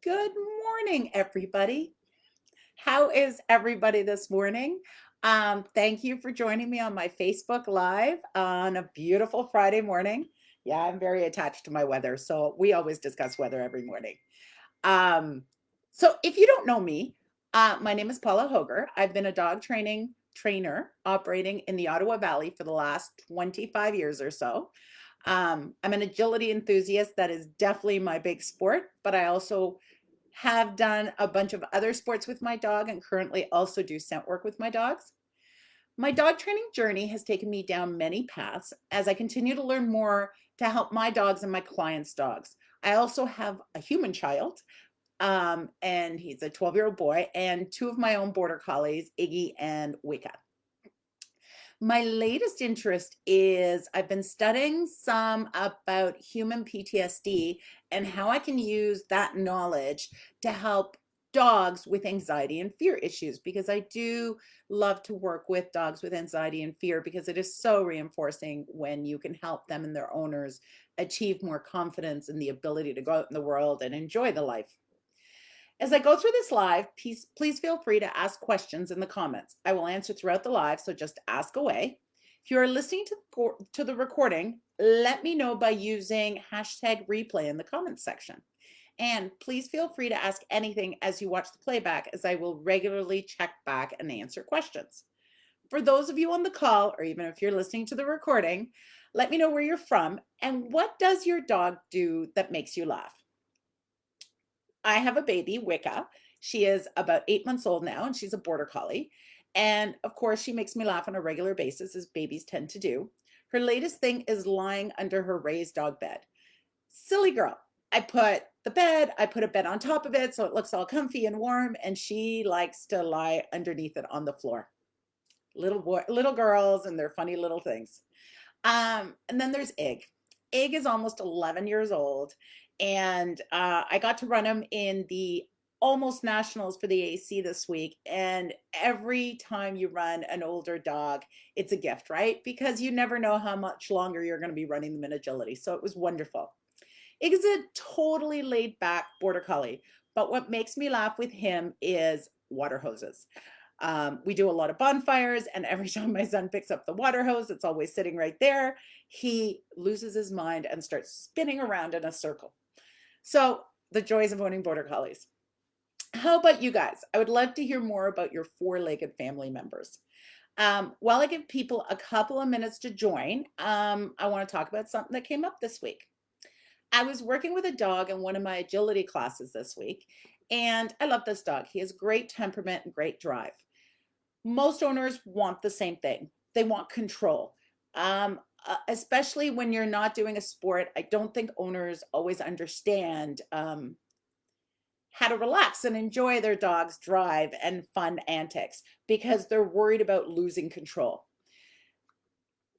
Good morning, everybody. How is everybody this morning? Thank you for joining me on my Facebook Live on a beautiful Friday morning. Yeah, I'm very attached to my weather, so we always discuss weather every morning. Um, so if you don't know me, my name is Paula Hoger. I've been a dog training trainer operating in the Ottawa Valley for the last 25 years or so. I'm an agility enthusiast. That is definitely my big sport, but I also have done a bunch of other sports with my dog and currently also do scent work with my dogs. My dog training journey has taken me down many paths as I continue to learn more to help my dogs and my clients' dogs. I also have a human child, and he's a 12-year-old boy, and two of my own border collies, Iggy and Wicca. My latest interest is I've been studying some about human PTSD and how I can use that knowledge to help dogs with anxiety and fear issues because I do love to work with dogs with anxiety and fear because it is so reinforcing when you can help them and their owners achieve more confidence and the ability to go out in the world and enjoy the life. As I go through this live, please feel free to ask questions in the comments. I will answer throughout the live, so just ask away. If you are listening to the recording, let me know by using hashtag replay in the comments section. And please feel free to ask anything as you watch the playback, as I will regularly check back and answer questions. For those of you on the call, or even if you're listening to the recording, let me know where you're from and what does your dog do that makes you laugh. I have a baby, Wicca. She is about 8 months old now, and she's a border collie. And of course, she makes me laugh on a regular basis, as babies tend to do. Her latest thing is lying under her raised dog bed. Silly girl. I put a bed on top of it so it looks all comfy and warm, and she likes to lie underneath it on the floor. Little girls and their funny little things. And then there's Ig. Ig is almost 11 years old, and I got to run him in the almost nationals for the AC this week. And every time you run an older dog, it's a gift, right? Because you never know how much longer you're going to be running them in agility. So it was wonderful. Ig is a totally laid back border collie, but what makes me laugh with him is water hoses. We do a lot of bonfires, and every time my son picks up the water hose, it's always sitting right there. He loses his mind and starts spinning around in a circle. So, the joys of owning border collies. How about you guys? I would love to hear more about your four-legged family members. While I give people a couple of minutes to join, I want to talk about something that came up this week. I was working with a dog in one of my agility classes this week, and I love this dog. He has great temperament and great drive. Most owners want the same thing. They want control. Especially when you're not doing a sport, I don't think owners always understand how to relax and enjoy their dog's drive and fun antics because they're worried about losing control.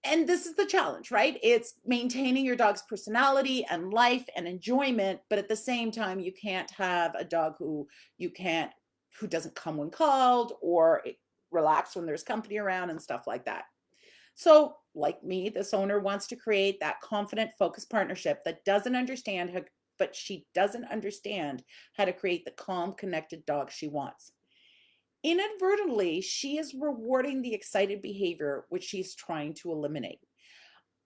And this is the challenge, right? It's maintaining your dog's personality and life and enjoyment, but at the same time, you can't have a dog who doesn't come when called or relax when there's company around and stuff like that. So, like me, this owner wants to create that confident, focused partnership that doesn't understand how, but she doesn't understand how to create the calm, connected dog she wants. Inadvertently, she is rewarding the excited behavior which she's trying to eliminate.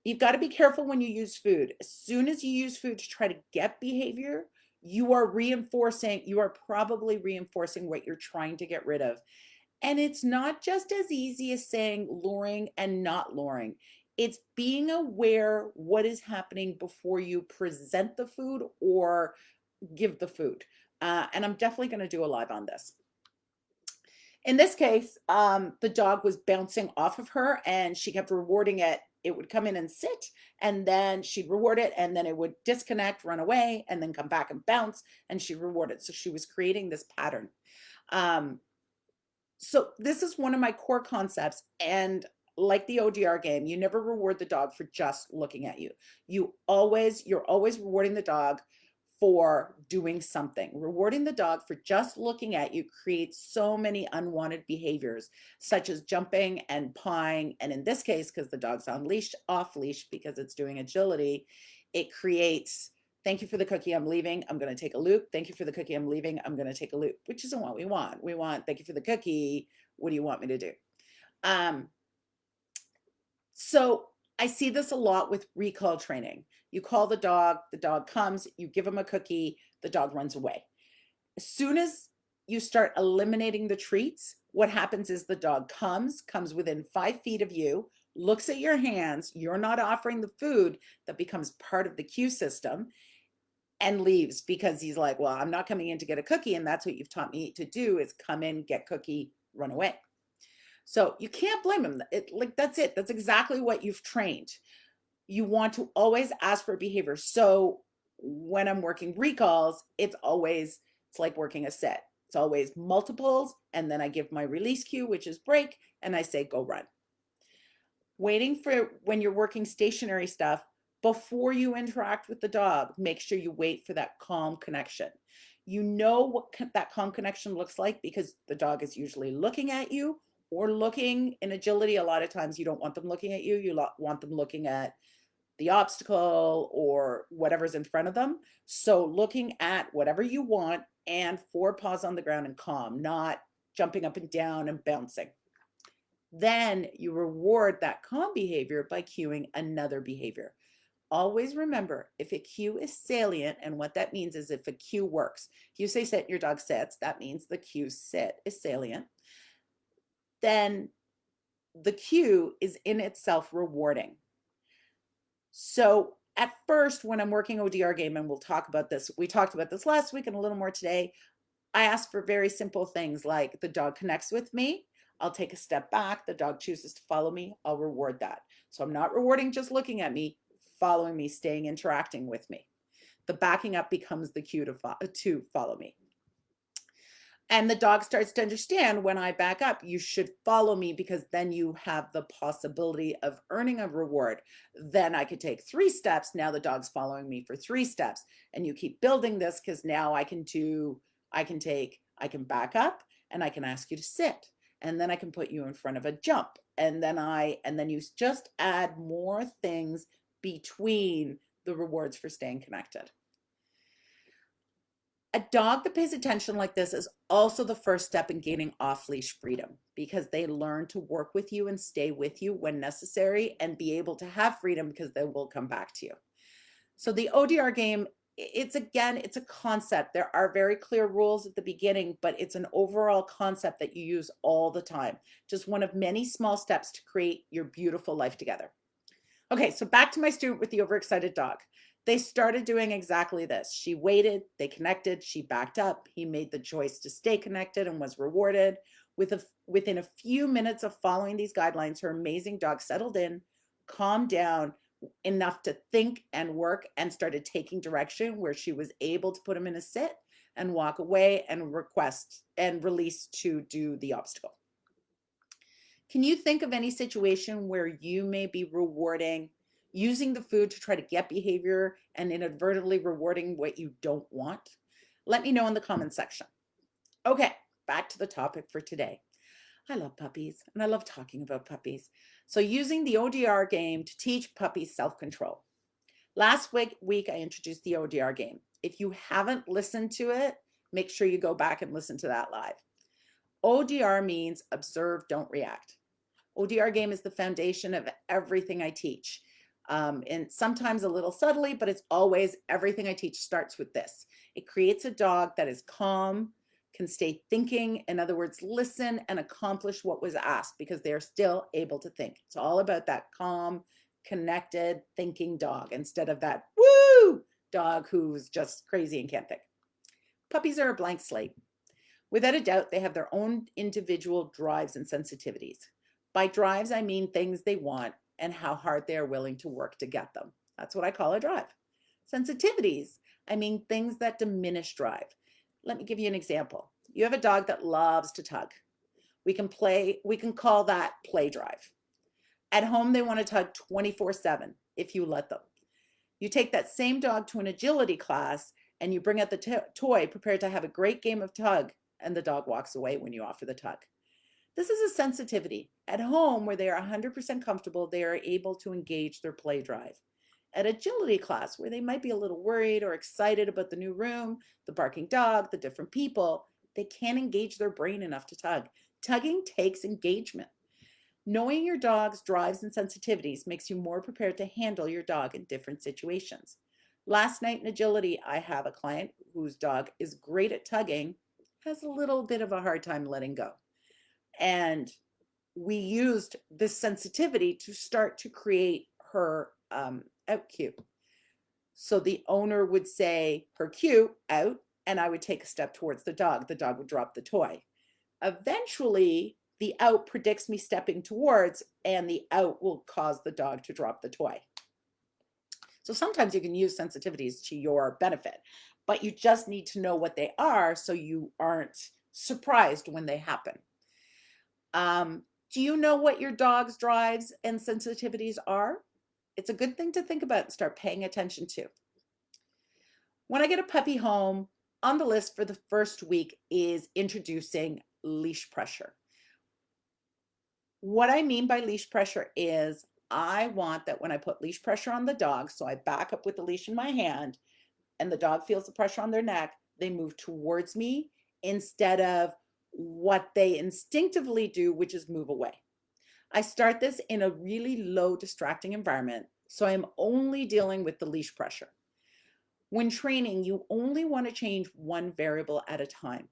You've got to be careful when you use food. As soon as you use food to try to get behavior, you are probably reinforcing what you're trying to get rid of. And it's not just as easy as saying luring and not luring. It's being aware what is happening before you present the food or give the food. And I'm definitely going to do a live on this. In this case, the dog was bouncing off of her and she kept rewarding it. It would come in and sit, and then she'd reward it, and then it would disconnect, run away, and then come back and bounce, and she rewarded. So she was creating this pattern. Um, so this is one of my core concepts. And like the ODR game, you never reward the dog for just looking at you. You're always rewarding the dog for doing something. Rewarding the dog for just looking at you creates so many unwanted behaviors, such as jumping and pawing. And in this case, because the dog's on leash, off leash, because it's doing agility, it creates Thank you for the cookie, I'm leaving, I'm going to take a loop. Thank you for the cookie, I'm leaving, I'm going to take a loop, which isn't what we want. We want, thank you for the cookie, what do you want me to do? Um, so I see this a lot with recall training. You call the dog comes, you give him a cookie, the dog runs away. As soon as you start eliminating the treats, what happens is the dog comes within 5 feet of you, looks at your hands, you're not offering the food, that becomes part of the cue system, and leaves because he's like, well, I'm not coming in to get a cookie, and that's what you've taught me to do, is come in, get cookie, run away. So you can't blame him. That's it. That's exactly what you've trained. You want to always ask for behavior. So when I'm working recalls, it's like working a set. It's always multiples, and then I give my release cue, which is break, and I say go run. Waiting for when you're working stationary stuff, before you interact with the dog, make sure you wait for that calm connection. You know what that calm connection looks like because the dog is usually looking at you or looking in agility. A lot of times you don't want them looking at you. You want them looking at the obstacle or whatever's in front of them. So looking at whatever you want and 4 paws on the ground and calm, not jumping up and down and bouncing. Then you reward that calm behavior by cueing another behavior. Always remember, if a cue is salient, and what that means is if a cue works. If you say sit and your dog sits, that means the cue sit is salient. Then the cue is in itself rewarding. So at first, when I'm working ODR game, and we'll talk about this, we talked about this last week and a little more today, I ask for very simple things like the dog connects with me, I'll take a step back, the dog chooses to follow me, I'll reward that. So I'm not rewarding just looking at me, following me, staying, interacting with me. The backing up becomes the cue to follow me. And the dog starts to understand when I back up, you should follow me because then you have the possibility of earning a reward. Then I could take 3 steps. Now the dog's following me for 3 steps. And you keep building this because now I can back up and I can ask you to sit. And then I can put you in front of a jump. And then you just add more things between the rewards for staying connected. A dog that pays attention like this is also the first step in gaining off-leash freedom because they learn to work with you and stay with you when necessary and be able to have freedom because they will come back to you. So the ODR game, it's a concept. There are very clear rules at the beginning, but it's an overall concept that you use all the time. Just one of many small steps to create your beautiful life together. Okay, so back to my student with the overexcited dog. They started doing exactly this. She waited, they connected, she backed up. He made the choice to stay connected and was rewarded. Within a few minutes of following these guidelines, her amazing dog settled in, calmed down enough to think and work, and started taking direction where she was able to put him in a sit and walk away and request and release to do the obstacle. Can you think of any situation where you may be rewarding, using the food to try to get behavior and inadvertently rewarding what you don't want? Let me know in the comment section. Okay, back to the topic for today. I love puppies and I love talking about puppies. So using the ODR game to teach puppies self-control. Last week, I introduced the ODR game. If you haven't listened to it, make sure you go back and listen to that live. ODR means observe, don't react. ODR game is the foundation of everything I teach. And sometimes a little subtly, but it's always everything I teach starts with this. It creates a dog that is calm, can stay thinking, in other words, listen and accomplish what was asked because they're still able to think. It's all about that calm, connected, thinking dog instead of that woo dog who's just crazy and can't think. Puppies are a blank slate. Without a doubt, they have their own individual drives and sensitivities. By drives, I mean things they want and how hard they are willing to work to get them. That's what I call a drive. Sensitivities, I mean things that diminish drive. Let me give you an example. You have a dog that loves to tug. We can call that play drive. At home, they want to tug 24/7 if you let them. You take that same dog to an agility class and you bring out the toy prepared to have a great game of tug, and the dog walks away when you offer the tug. This is a sensitivity. At home, where they are 100% comfortable, they are able to engage their play drive. at agility class where they might be a little worried or excited about the new room, the barking dog, the different people. They can't engage their brain enough to tug. Tugging takes engagement. Knowing your dog's drives and sensitivities makes you more prepared to handle your dog in different situations. Last night in agility, I have a client whose dog is great at tugging, has a little bit of a hard time letting go. And we used this sensitivity to start to create her out cue. So the owner would say her cue, out, and I would take a step towards the dog. The dog would drop the toy. Eventually, the out predicts me stepping towards, and the out will cause the dog to drop the toy. So sometimes you can use sensitivities to your benefit, but you just need to know what they are so you aren't surprised when they happen. Do you know what your dog's drives and sensitivities are? It's a good thing to think about and start paying attention to. When I get a puppy home, on the list for the first week is introducing leash pressure. What I mean by leash pressure is I want that when I put leash pressure on the dog, so I back up with the leash in my hand and the dog feels the pressure on their neck, they move towards me instead of what they instinctively do, which is move away. I start this in a really low distracting environment, so I'm only dealing with the leash pressure. When training, you only want to change one variable at a time.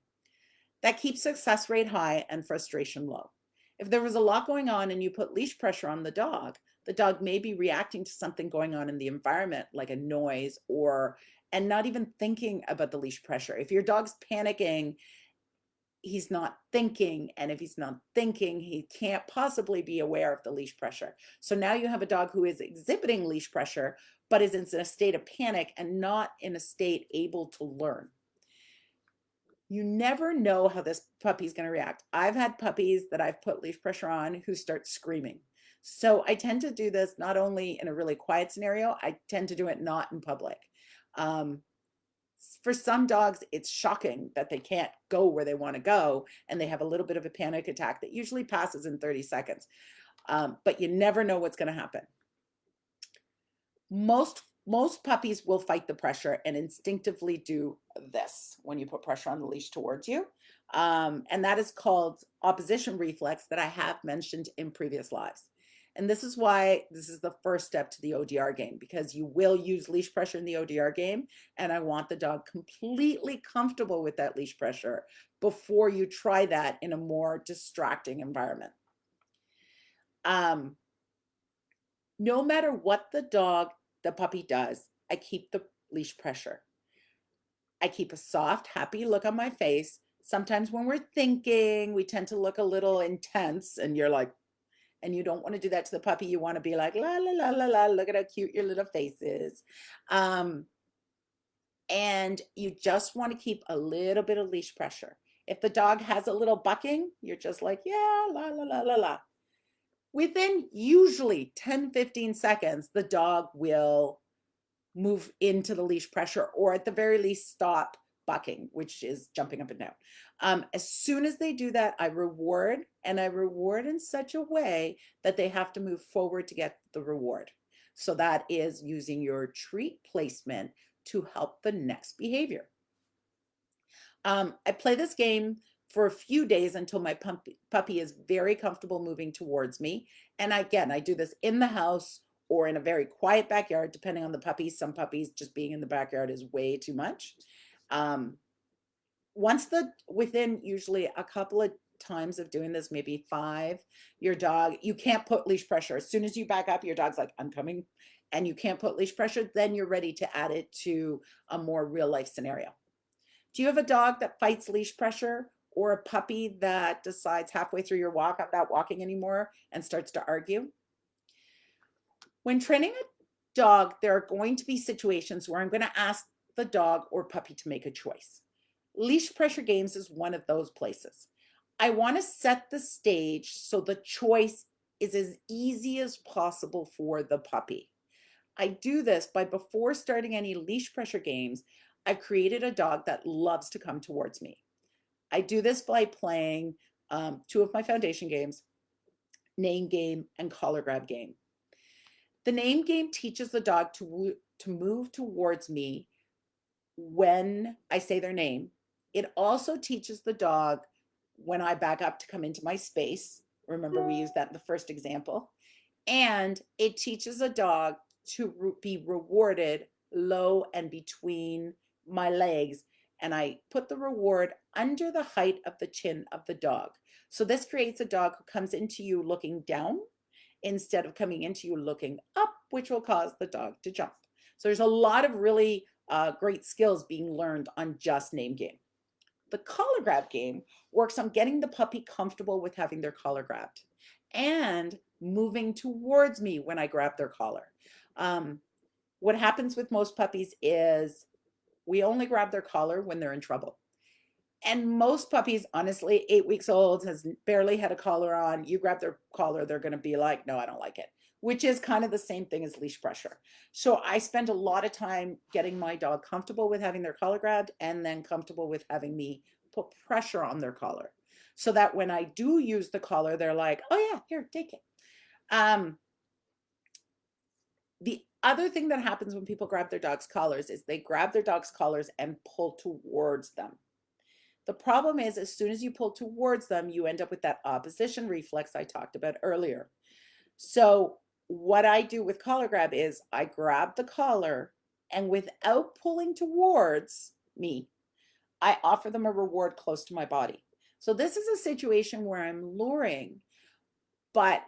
That keeps success rate high and frustration low. If there was a lot going on and you put leash pressure on the dog may be reacting to something going on in the environment, like a noise and not even thinking about the leash pressure. If your dog's panicking, he's not thinking. And if he's not thinking, he can't possibly be aware of the leash pressure. So now you have a dog who is exhibiting leash pressure, but is in a state of panic and not in a state able to learn. You never know how this puppy's going to react. I've had puppies that I've put leash pressure on who start screaming. So I tend to do this not only in a really quiet scenario, I tend to do it not in public. For some dogs, it's shocking that they can't go where they want to go and they have a little bit of a panic attack that usually passes in 30 seconds. But you never know what's going to happen. Most puppies will fight the pressure and instinctively do this when you put pressure on the leash towards you. And that is called opposition reflex that I have mentioned in previous lives. And this is why this is the first step to the ODR game, because you will use leash pressure in the ODR game. And I want the dog completely comfortable with that leash pressure before you try that in a more distracting environment. No matter what the puppy does, I keep the leash pressure. I keep a soft, happy look on my face. Sometimes when we're thinking, we tend to look a little intense and you're like, and you don't want to do that to the puppy. You want to be like, la, la, la, la, la, look at how cute your little face is. And you just want to keep a little bit of leash pressure. If the dog has a little bucking, you're just like, yeah, la, la, la, la, la. Within usually 10-15 seconds, the dog will move into the leash pressure or at the very least stop bucking, which is jumping up and down. As soon as they do that, I reward, and I reward in such a way that they have to move forward to get the reward. So that is using your treat placement to help the next behavior. I play this game for a few days until my puppy is very comfortable moving towards me. And again, I do this in the house or in a very quiet backyard, depending on the puppy. Some puppies just being in the backyard is way too much. Within usually a couple of times of doing this, maybe 5, your dog, you can't put leash pressure. As soon as you back up, your dog's like, I'm coming, and you can't put leash pressure, then you're ready to add it to a more real life scenario. Do you have a dog that fights leash pressure, or a puppy that decides halfway through your walk, I'm not walking anymore, and starts to argue? When training a dog, there are going to be situations where I'm going to ask the dog or puppy to make a choice. Leash pressure games is one of those places. I want to set the stage so the choice is as easy as possible for the puppy. I do this by, before starting any leash pressure games, I've created a dog that loves to come towards me. I do this by playing 2 of my foundation games, name game and collar grab game. The name game teaches the dog to move towards me when I say their name. It also teaches the dog when I back up to come into my space. Remember, we used that in the first example. And it teaches a dog to be rewarded low and between my legs. And I put the reward under the height of the chin of the dog. So this creates a dog who comes into you looking down instead of coming into you looking up, which will cause the dog to jump. So there's a lot of really great skills being learned on just name game. The collar grab game works on getting the puppy comfortable with having their collar grabbed and moving towards me when I grab their collar. What happens with most puppies is we only grab their collar when they're in trouble. And most puppies, honestly, 8 weeks old, has barely had a collar on. You grab their collar, they're going to be like, no, I don't like it, which is kind of the same thing as leash pressure. So I spend a lot of time getting my dog comfortable with having their collar grabbed and then comfortable with having me put pressure on their collar so that when I do use the collar, they're like, oh yeah, here, take it. The other thing that happens when people grab their dog's collars is they grab their dog's collars and pull towards them. The problem is, as soon as you pull towards them, you end up with that opposition reflex I talked about earlier. So what I do with collar grab is I grab the collar and without pulling towards me, I offer them a reward close to my body. So this is a situation where I'm luring, but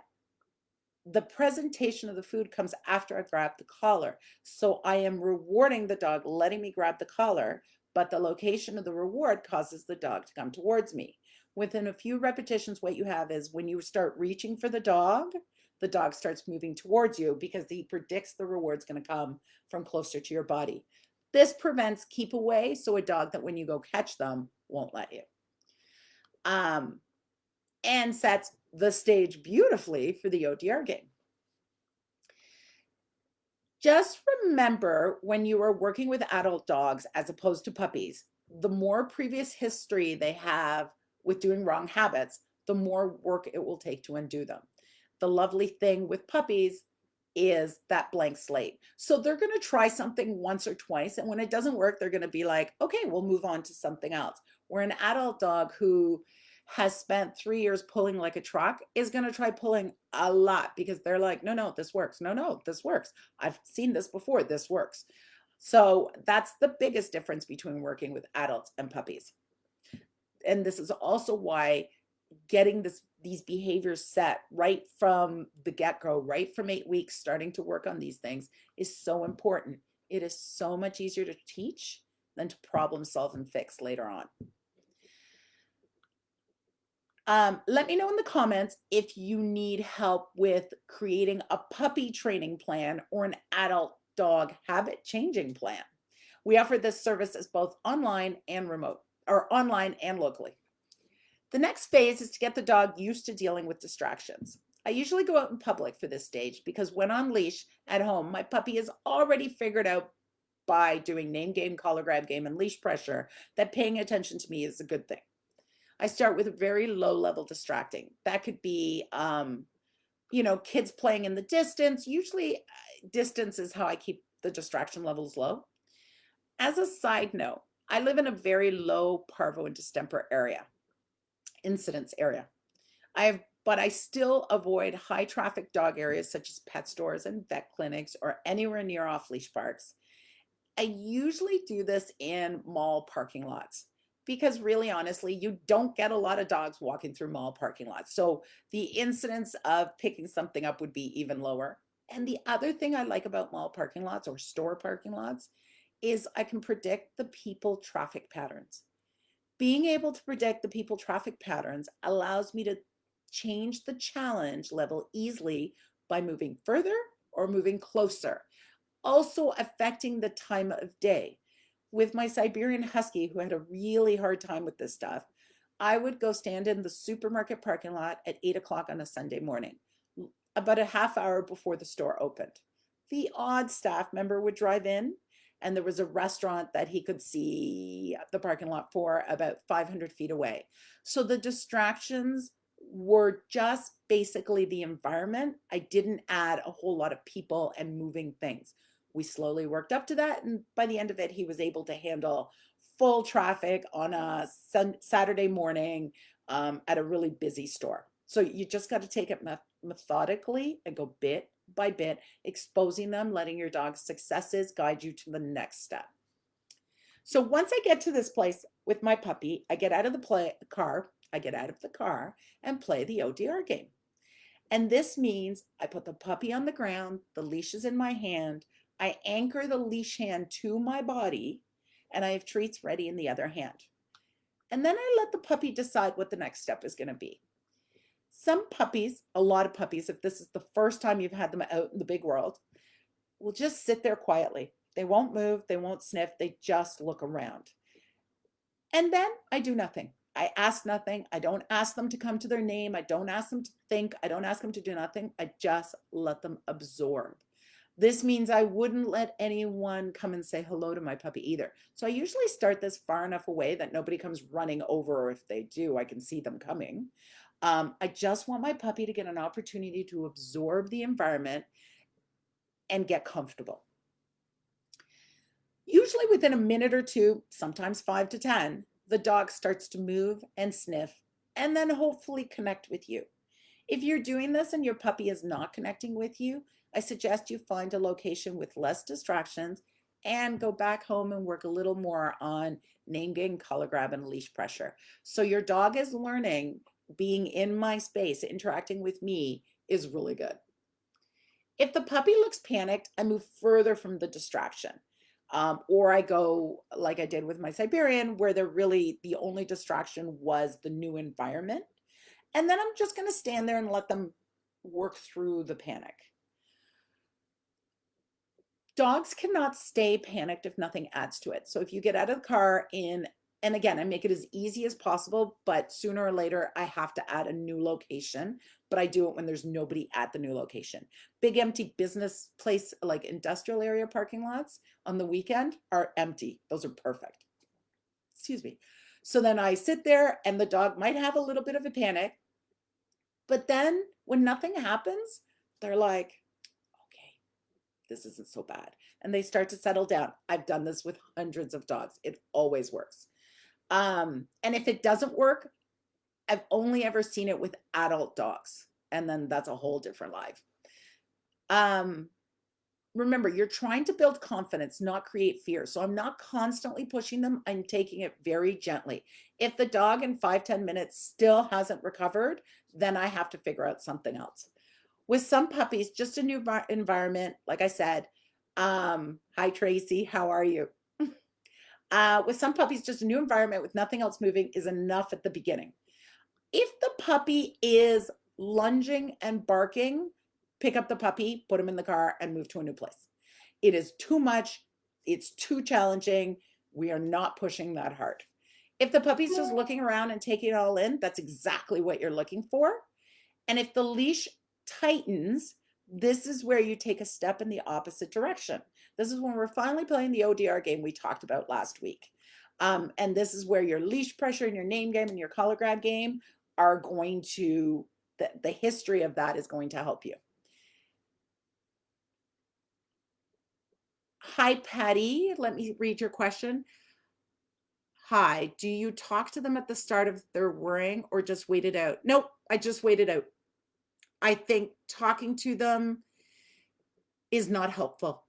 the presentation of the food comes after I grab the collar. So I am rewarding the dog, letting me grab the collar, but the location of the reward causes the dog to come towards me. Within a few repetitions, what you have is when you start reaching for the dog starts moving towards you because he predicts the reward's going to come from closer to your body. This prevents keep away, so a dog that when you go catch them won't let you. And sets the stage beautifully for the ODR game. Just remember when you are working with adult dogs as opposed to puppies, the more previous history they have with doing wrong habits, the more work it will take to undo them. The lovely thing with puppies is that blank slate. So they're going to try something once or twice, and when it doesn't work, they're going to be like, okay, we'll move on to something else. Where an adult dog who has spent 3 years pulling like a truck is going to try pulling a lot because they're like, no, this works. No, this works. I've seen this before. This works. So that's the biggest difference between working with adults and puppies. And this is also why getting these behaviors set right from the get-go, right from 8 weeks, starting to work on these things is so important. It is so much easier to teach than to problem solve and fix later on. Let me know in the comments if you need help with creating a puppy training plan or an adult dog habit changing plan. We offer this service as both online and remote, or online and locally. The next phase is to get the dog used to dealing with distractions. I usually go out in public for this stage because when on leash at home, my puppy is already figured out by doing name game, collar grab game, and leash pressure that paying attention to me is a good thing. I start with a very low level distracting. That could be, kids playing in the distance. Usually distance is how I keep the distraction levels low. As a side note, I live in a very low parvo and distemper incidence area. But I still avoid high traffic dog areas such as pet stores and vet clinics or anywhere near off leash parks. I usually do this in mall parking lots because really honestly, you don't get a lot of dogs walking through mall parking lots. So the incidence of picking something up would be even lower. And the other thing I like about mall parking lots or store parking lots is I can predict the people traffic patterns. Being able to predict the people traffic patterns allows me to change the challenge level easily by moving further or moving closer, also affecting the time of day. With my Siberian Husky, who had a really hard time with this stuff, I would go stand in the supermarket parking lot at 8 o'clock on a Sunday morning, about a half hour before the store opened. The odd staff member would drive in, and there was a restaurant that he could see the parking lot for about 500 feet away. So the distractions were just basically the environment. I didn't add a whole lot of people and moving things. We slowly worked up to that, and by the end of it, he was able to handle full traffic on a Saturday morning at a really busy store. So you just got to take it methodically and go bit by bit, exposing them, letting your dog's successes guide you to the next step. So once I get to this place with my puppy, I get out of the car, I get out of the car and play the ODR game. And this means I put the puppy on the ground, the leash is in my hand, I anchor the leash hand to my body, and I have treats ready in the other hand. And then I let the puppy decide what the next step is going to be. Some puppies, a lot of puppies, if this is the first time you've had them out in the big world, will just sit there quietly. They won't move, they won't sniff, they just look around. And then I do nothing. I ask nothing. I don't ask them to come to their name. I don't ask them to think. I don't ask them to do nothing. I just let them absorb. This means I wouldn't let anyone come and say hello to my puppy either. So I usually start this far enough away that nobody comes running over, or if they do, I can see them coming. I just want my puppy to get an opportunity to absorb the environment and get comfortable. Usually within a minute or two, sometimes 5 to 10, the dog starts to move and sniff and then hopefully connect with you. If you're doing this and your puppy is not connecting with you, I suggest you find a location with less distractions and go back home and work a little more on name game, collar grab, and leash pressure. So your dog is learning being in my space, interacting with me is really good. If the puppy looks panicked, I move further from the distraction. Or I go like I did with my Siberian, where the only distraction was the new environment. And then I'm just going to stand there and let them work through the panic. Dogs cannot stay panicked if nothing adds to it. So if you get out of the car and again, I make it as easy as possible, but sooner or later I have to add a new location, but I do it when there's nobody at the new location. Big empty business place, like industrial area parking lots on the weekend, are empty. Those are perfect. Excuse me. So then I sit there and the dog might have a little bit of a panic, but then when nothing happens, they're like, okay, this isn't so bad. And they start to settle down. I've done this with hundreds of dogs. It always works. And if it doesn't work, I've only ever seen it with adult dogs. And then that's a whole different life. Remember, you're trying to build confidence, not create fear. So I'm not constantly pushing them. I'm taking it very gently. If the dog in 5-10 minutes still hasn't recovered, then I have to figure out something else. With some puppies, just a new environment, like I said, hi Tracy, how are you? With some puppies, just a new environment with nothing else moving is enough at the beginning. If the puppy is lunging and barking, pick up the puppy, put him in the car, and move to a new place. It is too much. It's too challenging. We are not pushing that hard. If the puppy's just looking around and taking it all in, that's exactly what you're looking for. And if the leash tightens, this is where you take a step in the opposite direction. This is when we're finally playing the ODR game we talked about last week. And this is where your leash pressure and your name game and your collar grab game are going to, the history of that is going to help you. Hi, Patty. Let me read your question. Hi, do you talk to them at the start of their worrying or just wait it out? Nope, I just wait it out. I think talking to them is not helpful.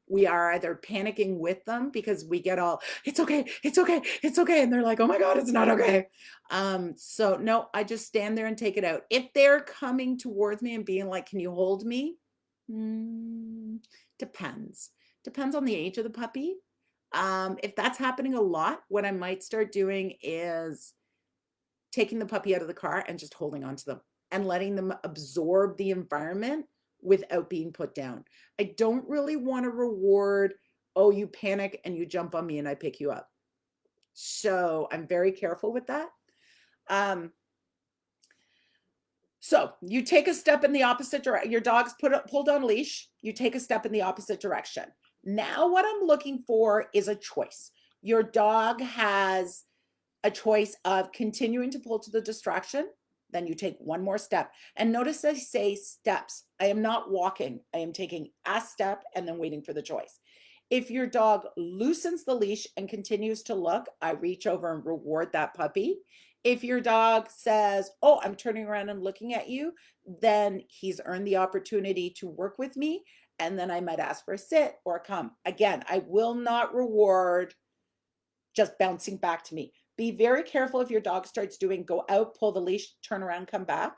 We are either panicking with them because we get all, it's okay, it's okay, it's okay. And they're like, oh my God, it's not okay. So no, I just stand there and take it out. If they're coming towards me and being like, can you hold me? Depends. Depends on the age of the puppy. If that's happening a lot, what I might start doing is taking the puppy out of the car and just holding on to them and letting them absorb the environment without being put down. I don't really want to reward, oh, you panic and you jump on me and I pick you up. So I'm very careful with that. So you take a step in the opposite direction. Your dog's pulled on leash. You take a step in the opposite direction. Now what I'm looking for is a choice. Your dog has a choice of continuing to pull to the distraction Then you take one more step. And notice I say steps. I am not walking. I am taking a step and then waiting for the choice. If your dog loosens the leash and continues to look, I reach over and reward that puppy. If your dog says, oh, I'm turning around and looking at you, then he's earned the opportunity to work with me. And then I might ask for a sit or a come. Again, I will not reward just bouncing back to me. Be very careful if your dog starts doing go out, pull the leash, turn around, come back.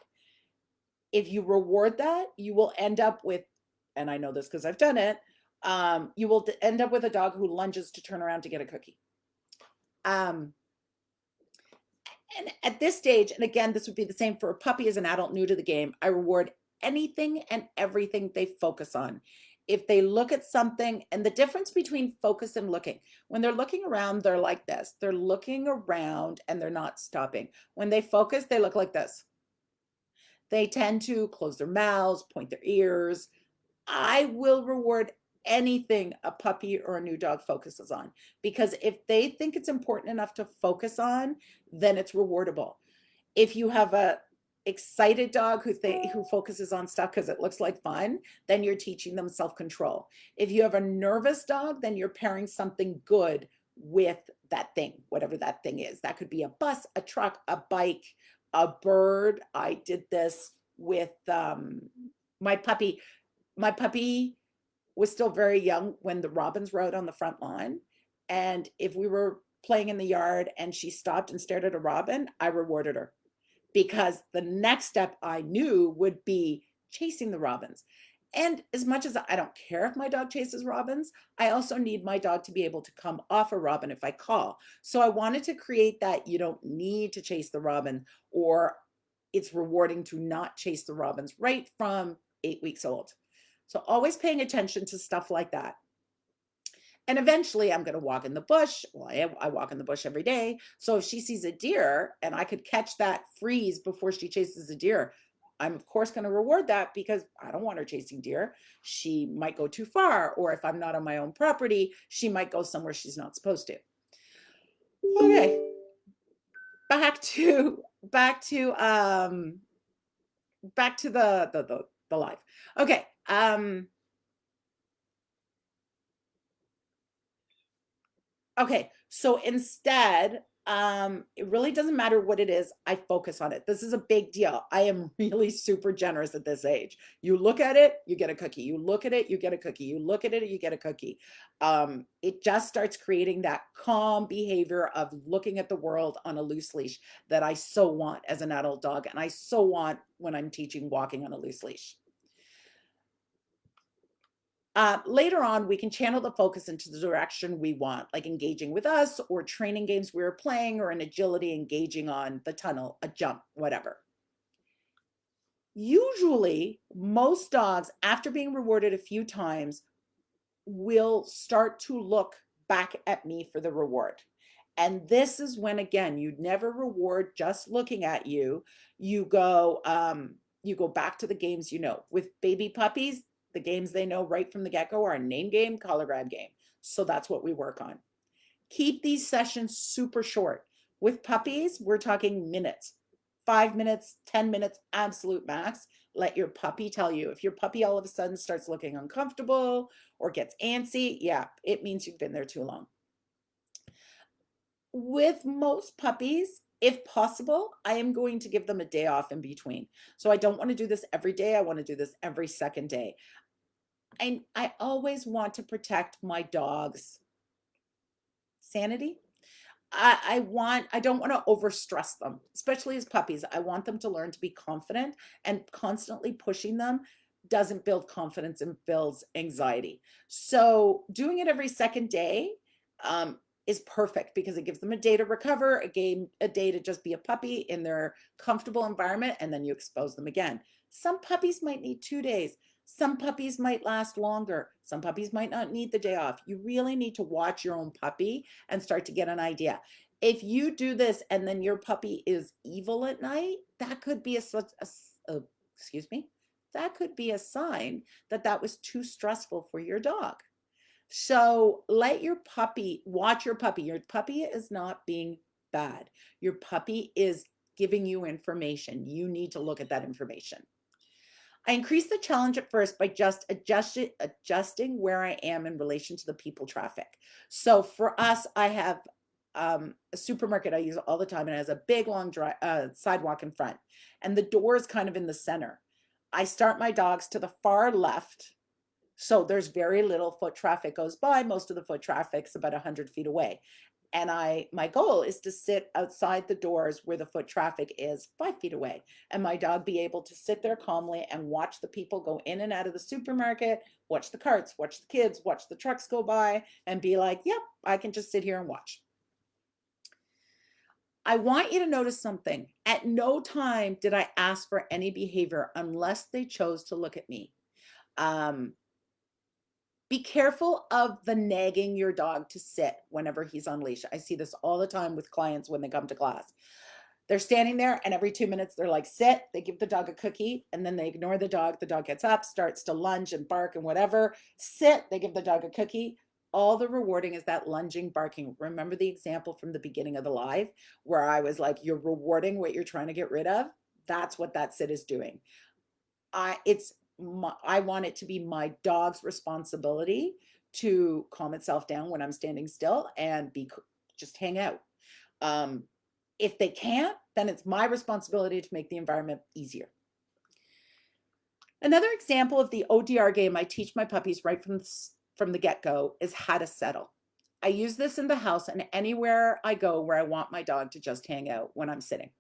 If you reward that, you will end up with, and I know this because I've done it, you will end up with a dog who lunges to turn around to get a cookie. And at this stage, and again, this would be the same for a puppy as an adult new to the game, I reward anything and everything they focus on. If they look at something, and the difference between focus and looking, when they're looking around, they're like this. They're looking around and they're not stopping. When they focus, they look like this. They tend to close their mouths, point their ears. I will reward anything a puppy or a new dog focuses on, because if they think it's important enough to focus on, then it's rewardable. If you have a excited dog who focuses on stuff because it looks like fun, then you're teaching them self-control. If you have a nervous dog, then you're pairing something good with that thing, whatever that thing is. That could be a bus, a truck, a bike, a bird. I did this with my puppy. My puppy was still very young when the robins were out on the front lawn. And if we were playing in the yard and she stopped and stared at a robin, I rewarded her, because the next step I knew would be chasing the robins. And as much as I don't care if my dog chases robins, I also need my dog to be able to come off a robin if I call. So I wanted to create that you don't need to chase the robin, or it's rewarding to not chase the robins right from 8 weeks old. So always paying attention to stuff like that. And eventually I'm going to walk in the bush. Well, I walk in the bush every day. So if she sees a deer and I could catch that freeze before she chases a deer, I'm of course going to reward that, because I don't want her chasing deer. She might go too far, or if I'm not on my own property, she might go somewhere she's not supposed to. Okay. Back to the live. Okay. Okay, so instead, it really doesn't matter what it is, I focus on it. This is a big deal. I am really super generous at this age. You look at it, you get a cookie. You look at it, you get a cookie. You look at it, you get a cookie. It just starts creating that calm behavior of looking at the world on a loose leash that I so want as an adult dog, and I so want when I'm teaching walking on a loose leash. Later on, we can channel the focus into the direction we want, like engaging with us, or training games we were playing, or an agility engaging on the tunnel, a jump, whatever. Usually, most dogs, after being rewarded a few times, will start to look back at me for the reward. And this is when, again, you'd never reward just looking at you. You go back to the games you know. With baby puppies, the games they know right from the get-go are a name game, collar grab game. So that's what we work on. Keep these sessions super short. With puppies, we're talking minutes, 5 minutes, 10 minutes, absolute max. Let your puppy tell you. If your puppy all of a sudden starts looking uncomfortable or gets antsy, yeah, it means you've been there too long. With most puppies, if possible, I am going to give them a day off in between. So I don't want to do this every day. I want to do this every second day. And I always want to protect my dog's sanity. I don't want to overstress them, especially as puppies. I want them to learn to be confident, and constantly pushing them doesn't build confidence and builds anxiety. So doing it every second day is perfect, because it gives them a day to recover, a day to just be a puppy in their comfortable environment, and then you expose them again. Some puppies might need 2 days. Some puppies might last longer. Some puppies might not need the day off. You really need to watch your own puppy and start to get an idea. If you do this and then your puppy is evil at night, that could be excuse me, that could be a sign that that was too stressful for your dog. So let your puppy, watch your puppy. Your puppy is not being bad. Your puppy is giving you information. You need to look at that information. I increase the challenge at first by just adjusting where I am in relation to the people traffic. So for us, I have a supermarket I use all the time, and it has a big long sidewalk in front, and the door is kind of in the center. I start my dogs to the far left, so there's very little foot traffic goes by. Most of the foot traffic's about 100 feet away. And my goal is to sit outside the doors where the foot traffic is 5 feet away. And my dog be able to sit there calmly and watch the people go in and out of the supermarket, watch the carts, watch the kids, watch the trucks go by, and be like, yep, I can just sit here and watch. I want you to notice something. At no time did I ask for any behavior unless they chose to look at me. Be careful of the nagging your dog to sit whenever he's on leash. I see this all the time with clients when they come to class. They're standing there, and every 2 minutes they're like, sit. They give the dog a cookie, and then they ignore the dog. The dog gets up, starts to lunge and bark and whatever. Sit. They give the dog a cookie. All the rewarding is that lunging, barking. Remember the example from the beginning of the live where I was like, you're rewarding what you're trying to get rid of? That's what that sit is doing. I want it to be my dog's responsibility to calm itself down when I'm standing still and just hang out. If they can't, then it's my responsibility to make the environment easier. Another example of the ODR game I teach my puppies right from the get-go is how to settle. I use this in the house and anywhere I go where I want my dog to just hang out when I'm sitting.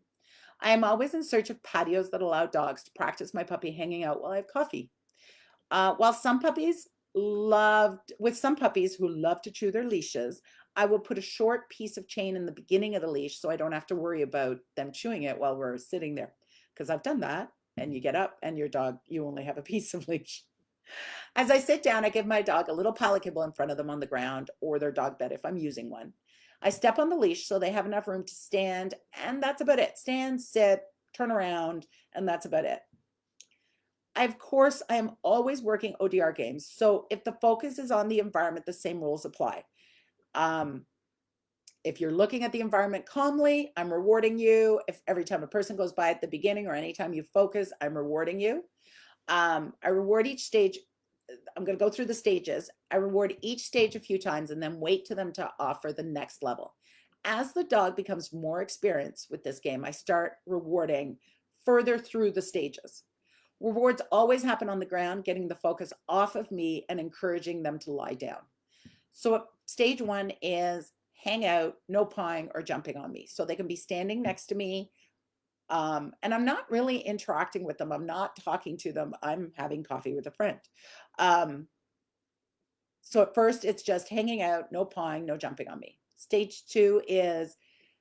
I am always in search of patios that allow dogs to practice my puppy hanging out while I have coffee. With some puppies who love to chew their leashes, I will put a short piece of chain in the beginning of the leash so I don't have to worry about them chewing it while we're sitting there. Because I've done that, and you get up and you only have a piece of leash. As I sit down, I give my dog a little pallet kibble in front of them on the ground or their dog bed if I'm using one. I step on the leash so they have enough room to stand, and that's about it. Stand, sit, turn around, and that's about it. Of course, I am always working ODR games, so if the focus is on the environment, the same rules apply. If you're looking at the environment calmly, I'm rewarding you. If every time a person goes by at the beginning or anytime you focus, I'm rewarding you. I reward each stage. I'm going to go through the stages. I reward each stage a few times and then wait to them to offer the next level. As the dog becomes more experienced with this game, I start rewarding further through the stages. Rewards always happen on the ground, getting the focus off of me and encouraging them to lie down. So stage one is hang out, no pawing or jumping on me. So they can be standing next to me. And I'm not really interacting with them. I'm not talking to them. I'm having coffee with a friend. So at first it's just hanging out, no pawing, no jumping on me. Stage two is,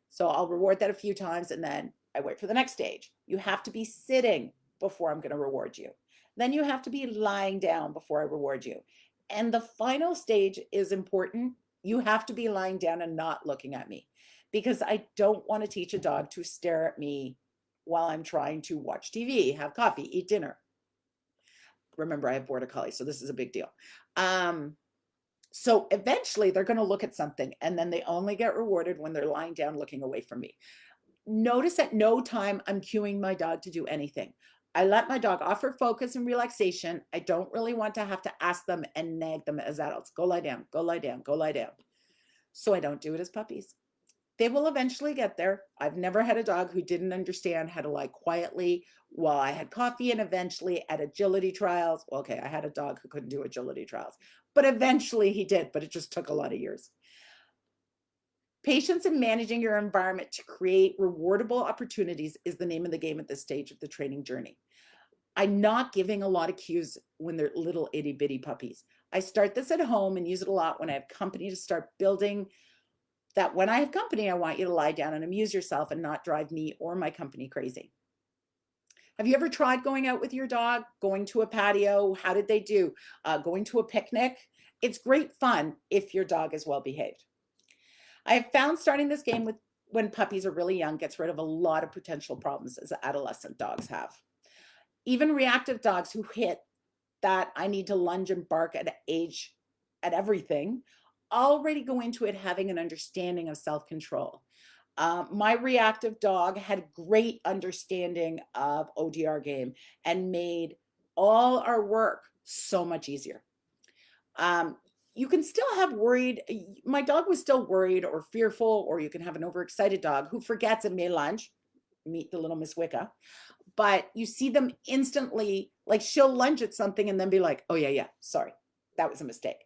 so I'll reward that a few times and then I wait for the next stage. You have to be sitting before I'm going to reward you. Then you have to be lying down before I reward you. And the final stage is important. You have to be lying down and not looking at me because I don't want to teach a dog to stare at me while I'm trying to watch TV, have coffee, eat dinner. Remember, I have border collie, so this is a big deal. So eventually they're going to look at something and then they only get rewarded when they're lying down looking away from me. Notice at no time I'm cueing my dog to do anything. I let my dog offer focus and relaxation. I don't really want to have to ask them and nag them as adults. Go lie down, go lie down, go lie down. So I don't do it as puppies. They will eventually get there. I've never had a dog who didn't understand how to lie quietly while I had coffee, and eventually at agility trials. Okay, I had a dog who couldn't do agility trials, but eventually he did, but it just took a lot of years. Patience in managing your environment to create rewardable opportunities is the name of the game at this stage of the training journey. I'm not giving a lot of cues when they're little itty bitty puppies. I start this at home and use it a lot when I have company to start building that when I have company, I want you to lie down and amuse yourself and not drive me or my company crazy. Have you ever tried going out with your dog, going to a patio? How did they do? Going to a picnic? It's great fun if your dog is well behaved. I have found starting this game when puppies are really young gets rid of a lot of potential problems as adolescent dogs have. Even reactive dogs who hit that I need to lunge and bark at everything already go into it having an understanding of self-control. My reactive dog had great understanding of ODR game and made all our work so much easier. Um, you can still have worried, my dog was still worried or fearful, or you can have an overexcited dog who forgets and may lunge, meet the little Miss Wicca, but you see them instantly, like she'll lunge at something and then be like, oh yeah, sorry, that was a mistake.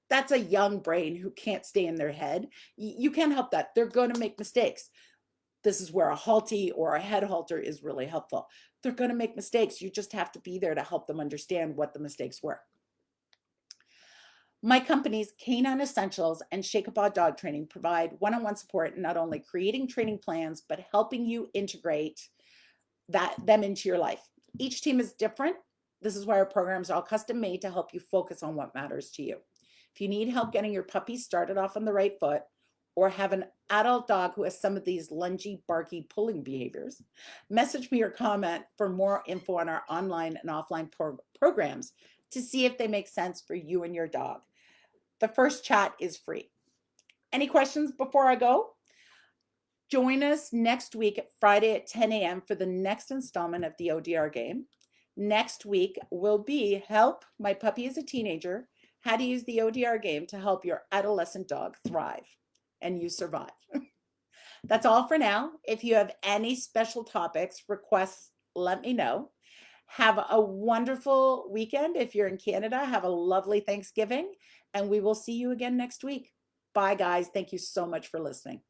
That's a young brain who can't stay in their head. You can't help that. They're going to make mistakes. This is where a halty or a head halter is really helpful. They're going to make mistakes. You just have to be there to help them understand what the mistakes were. My companies, Canine Essentials and Shake-a-Paw Dog Training, provide one-on-one support in not only creating training plans, but helping you integrate them into your life. Each team is different. This is why our programs are all custom made to help you focus on what matters to you. If you need help getting your puppy started off on the right foot, or have an adult dog who has some of these lungy, barky, pulling behaviors, message me or comment for more info on our online and offline programs to see if they make sense for you and your dog. The first chat is free. Any questions before I go? Join us next week, Friday at 10 a.m. for the next installment of the ODR game. Next week will be Help, My Puppy is a Teenager, how to use the ODR game to help your adolescent dog thrive and you survive. That's all for now. If you have any special topics, requests, let me know. Have a wonderful weekend. If you're in Canada, have a lovely Thanksgiving, and we will see you again next week. Bye, guys. Thank you so much for listening.